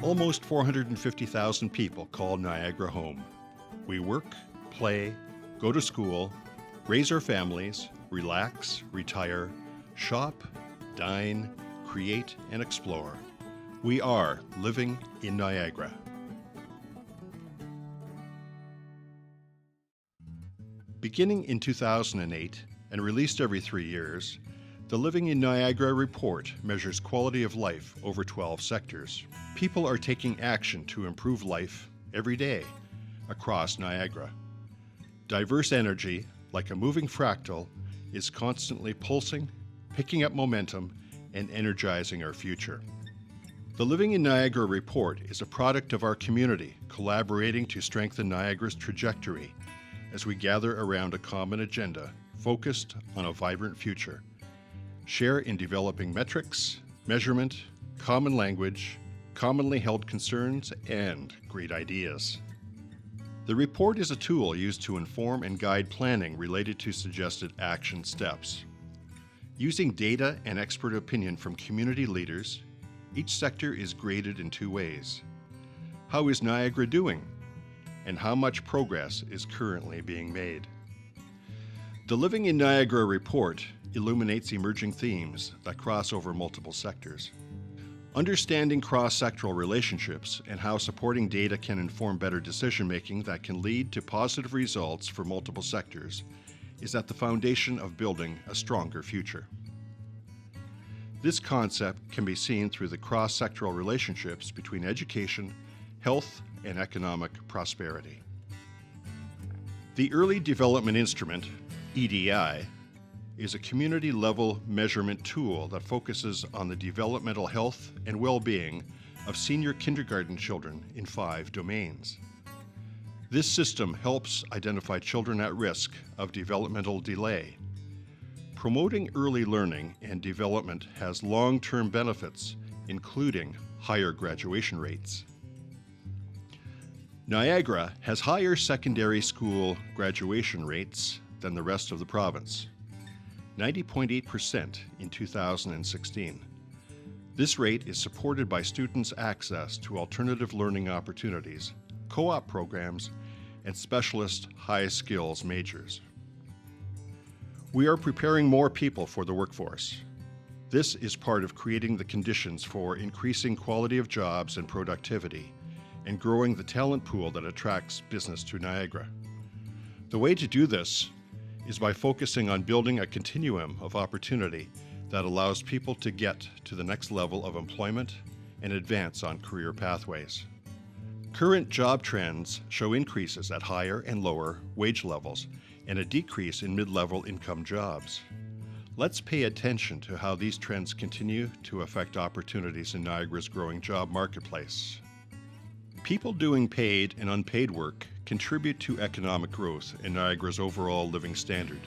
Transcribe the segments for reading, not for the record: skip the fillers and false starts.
Almost 450,000 people call Niagara home. We work, play, go to school, raise our families, relax, retire, shop, dine, create, and explore. We are living in Niagara. Beginning in 2008 and released every 3 years, the Living in Niagara report measures quality of life over 12 sectors. People are taking action to improve life every day across Niagara. Diverse energy, like a moving fractal, is constantly pulsing, picking up momentum, and energizing our future. The Living in Niagara report is a product of our community collaborating to strengthen Niagara's trajectory as we gather around a common agenda focused on a vibrant future. Share in developing metrics, measurement, common language, commonly held concerns, and great ideas. The report is a tool used to inform and guide planning related to suggested action steps. Using data and expert opinion from community leaders, each sector is graded in 2 ways. How is Niagara doing? And how much progress is currently being made? The Living in Niagara report illuminates emerging themes that cross over multiple sectors. Understanding cross-sectoral relationships and how supporting data can inform better decision-making that can lead to positive results for multiple sectors is at the foundation of building a stronger future. This concept can be seen through the cross-sectoral relationships between education, health, and economic prosperity. The Early Development Instrument, EDI, is a community-level measurement tool that focuses on the developmental health and well-being of senior kindergarten children in 5 domains. This system helps identify children at risk of developmental delay. Promoting early learning and development has long-term benefits, including higher graduation rates. Niagara has higher secondary school graduation rates than the rest of the province, 90.8% in 2016. This rate is supported by students' access to alternative learning opportunities, co-op programs, and specialist high-skills majors. We are preparing more people for the workforce. This is part of creating the conditions for increasing quality of jobs and productivity, and growing the talent pool that attracts business to Niagara. The way to do this is by focusing on building a continuum of opportunity that allows people to get to the next level of employment and advance on career pathways. Current job trends show increases at higher and lower wage levels and a decrease in mid-level income jobs. Let's pay attention to how these trends continue to affect opportunities in Niagara's growing job marketplace. People doing paid and unpaid work contribute to economic growth in Niagara's overall living standard.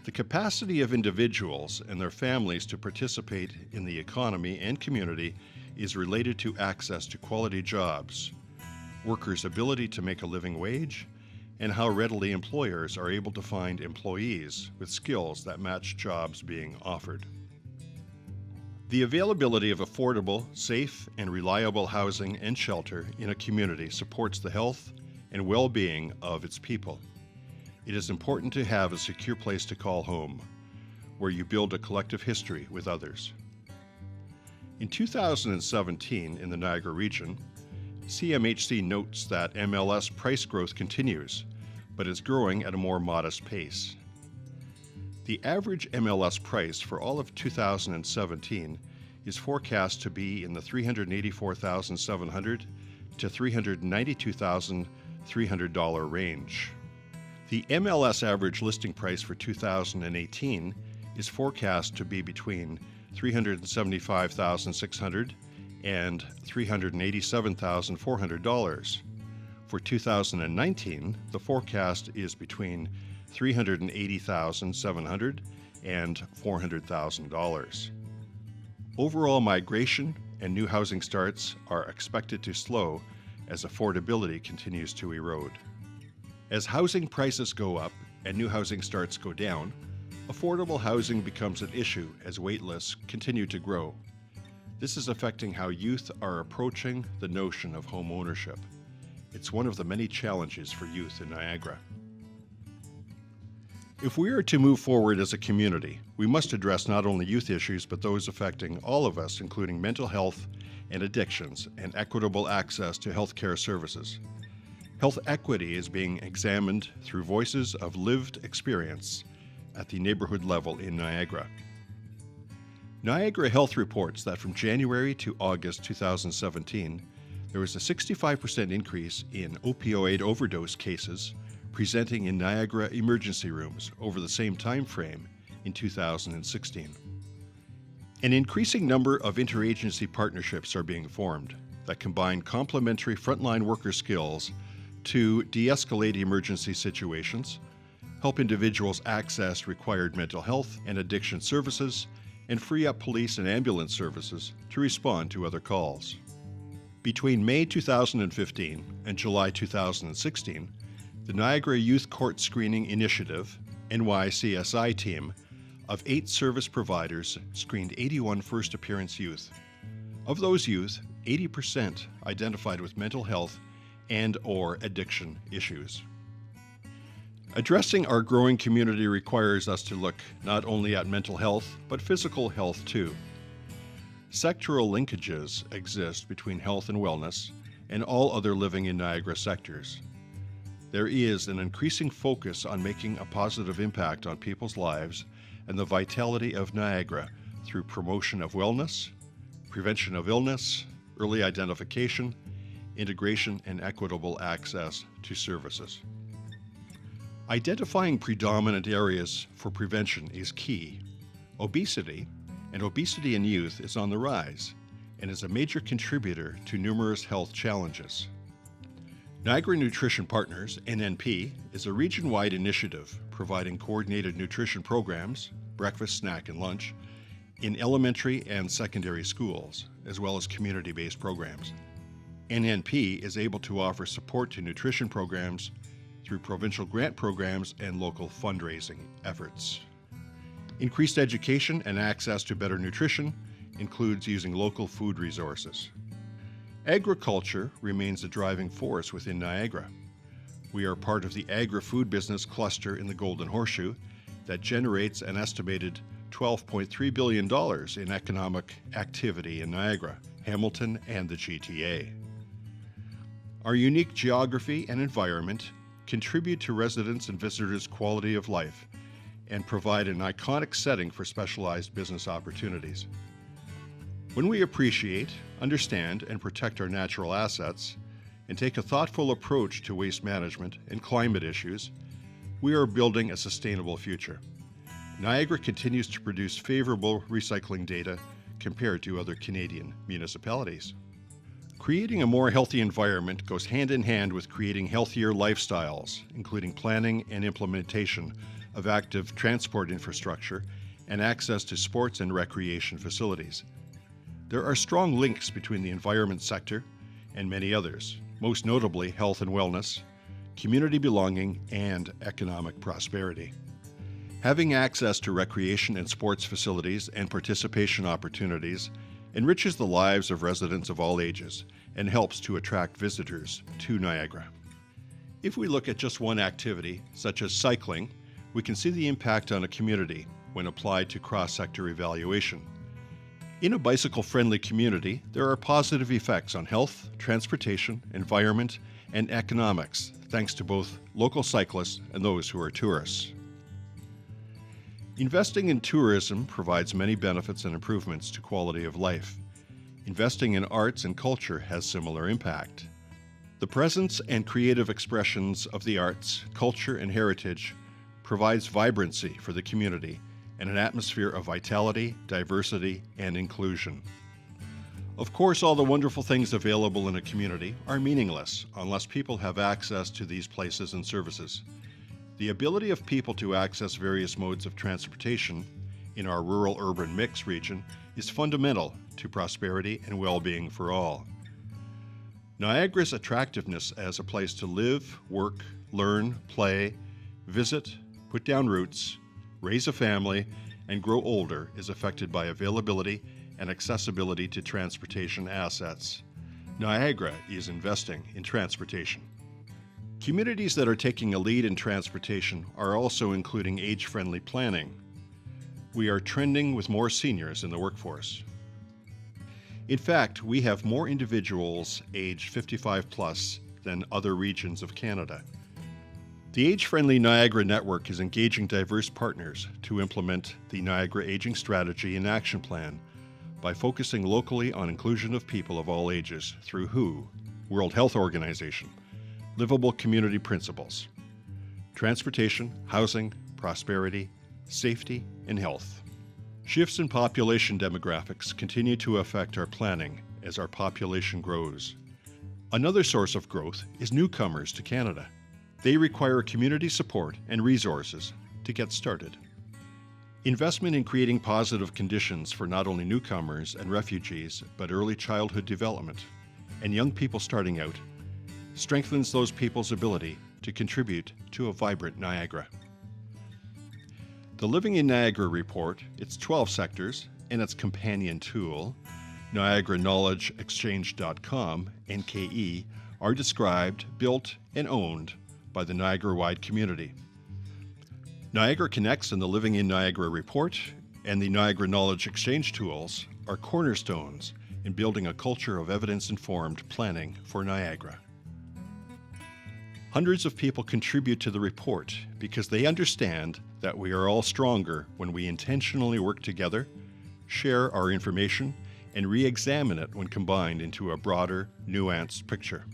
The capacity of individuals and their families to participate in the economy and community is related to access to quality jobs, workers' ability to make a living wage, and how readily employers are able to find employees with skills that match jobs being offered. The availability of affordable, safe, and reliable housing and shelter in a community supports the health and well-being of its people. It is important to have a secure place to call home, where you build a collective history with others. In 2017, in the Niagara region, CMHC notes that MLS price growth continues, but is growing at a more modest pace. The average MLS price for all of 2017 is forecast to be in the $384,700 to $392,300 range. The MLS average listing price for 2018 is forecast to be between $375,600 and $387,400. For 2019, the forecast is between $380,700 and $400,000. Overall migration and new housing starts are expected to slow as affordability continues to erode. As housing prices go up and new housing starts go down, affordable housing becomes an issue as wait lists continue to grow. This is affecting how youth are approaching the notion of home ownership. It's one of the many challenges for youth in Niagara. If we are to move forward as a community, we must address not only youth issues, but those affecting all of us, including mental health and addictions and equitable access to healthcare services. Health equity is being examined through voices of lived experience at the neighborhood level in Niagara. Niagara Health reports that from January to August 2017, there was a 65% increase in opioid overdose cases presenting in Niagara emergency rooms over the same time frame in 2016. An increasing number of interagency partnerships are being formed that combine complementary frontline worker skills to de-escalate emergency situations, help individuals access required mental health and addiction services, and free up police and ambulance services to respond to other calls. Between May 2015 and July 2016, the Niagara Youth Court Screening Initiative, NYCSI team, of 8 service providers screened 81 first appearance youth. Of those youth, 80% identified with mental health and/or addiction issues. Addressing our growing community requires us to look not only at mental health, but physical health too. Sectoral linkages exist between health and wellness and all other living in Niagara sectors. There is an increasing focus on making a positive impact on people's lives and the vitality of Niagara through promotion of wellness, prevention of illness, early identification, integration, and equitable access to services. Identifying predominant areas for prevention is key. Obesity, and obesity in youth, is on the rise and is a major contributor to numerous health challenges. Niagara Nutrition Partners, NNP, is a region-wide initiative providing coordinated nutrition programs, breakfast, snack, and lunch, in elementary and secondary schools, as well as community-based programs. NNP is able to offer support to nutrition programs through provincial grant programs and local fundraising efforts. Increased education and access to better nutrition includes using local food resources. Agriculture remains a driving force within Niagara. We are part of the agri-food business cluster in the Golden Horseshoe that generates an estimated $12.3 billion in economic activity in Niagara, Hamilton, and the GTA. Our unique geography and environment contribute to residents' and visitors' quality of life and provide an iconic setting for specialized business opportunities. When we appreciate, understand, and protect our natural assets, and take a thoughtful approach to waste management and climate issues, we are building a sustainable future. Niagara continues to produce favorable recycling data compared to other Canadian municipalities. Creating a more healthy environment goes hand in hand with creating healthier lifestyles, including planning and implementation of active transport infrastructure and access to sports and recreation facilities. There are strong links between the environment sector and many others, most notably health and wellness, community belonging, and economic prosperity. Having access to recreation and sports facilities and participation opportunities enriches the lives of residents of all ages and helps to attract visitors to Niagara. If we look at just one activity, such as cycling, we can see the impact on a community when applied to cross-sector evaluation. In a bicycle-friendly community, there are positive effects on health, transportation, environment, and economics, thanks to both local cyclists and those who are tourists. Investing in tourism provides many benefits and improvements to quality of life. Investing in arts and culture has similar impact. The presence and creative expressions of the arts, culture, and heritage provides vibrancy for the community and an atmosphere of vitality, diversity, and inclusion. Of course, all the wonderful things available in a community are meaningless unless people have access to these places and services. The ability of people to access various modes of transportation in our rural-urban mix region is fundamental to prosperity and well-being for all. Niagara's attractiveness as a place to live, work, learn, play, visit, put down roots, raise a family, and grow older is affected by availability and accessibility to transportation assets. Niagara is investing in transportation. Communities that are taking a lead in transportation are also including age-friendly planning. We are trending with more seniors in the workforce. In fact, we have more individuals aged 55 plus than other regions of Canada. The Age-Friendly Niagara Network is engaging diverse partners to implement the Niagara Aging Strategy and Action Plan by focusing locally on inclusion of people of all ages through WHO, World Health Organization, livable community principles, transportation, housing, prosperity, safety, and health. Shifts in population demographics continue to affect our planning as our population grows. Another source of growth is newcomers to Canada. They require community support and resources to get started. Investment in creating positive conditions for not only newcomers and refugees, but early childhood development and young people starting out strengthens those people's ability to contribute to a vibrant Niagara. The Living in Niagara report, its 12 sectors, and its companion tool, Niagara-knowledge-exchange.com, NKE, are described, built, and owned by the Niagara-wide community. Niagara Connects and the Living in Niagara report and the Niagara Knowledge Exchange tools are cornerstones in building a culture of evidence-informed planning for Niagara. Hundreds of people contribute to the report because they understand that we are all stronger when we intentionally work together, share our information, and re-examine it when combined into a broader, nuanced picture.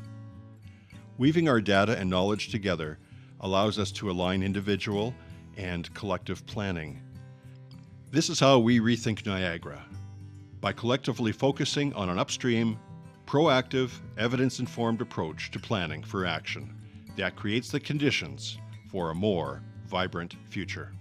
Weaving our data and knowledge together allows us to align individual and collective planning. This is how we rethink Niagara, by collectively focusing on an upstream, proactive, evidence-informed approach to planning for action that creates the conditions for a more vibrant future.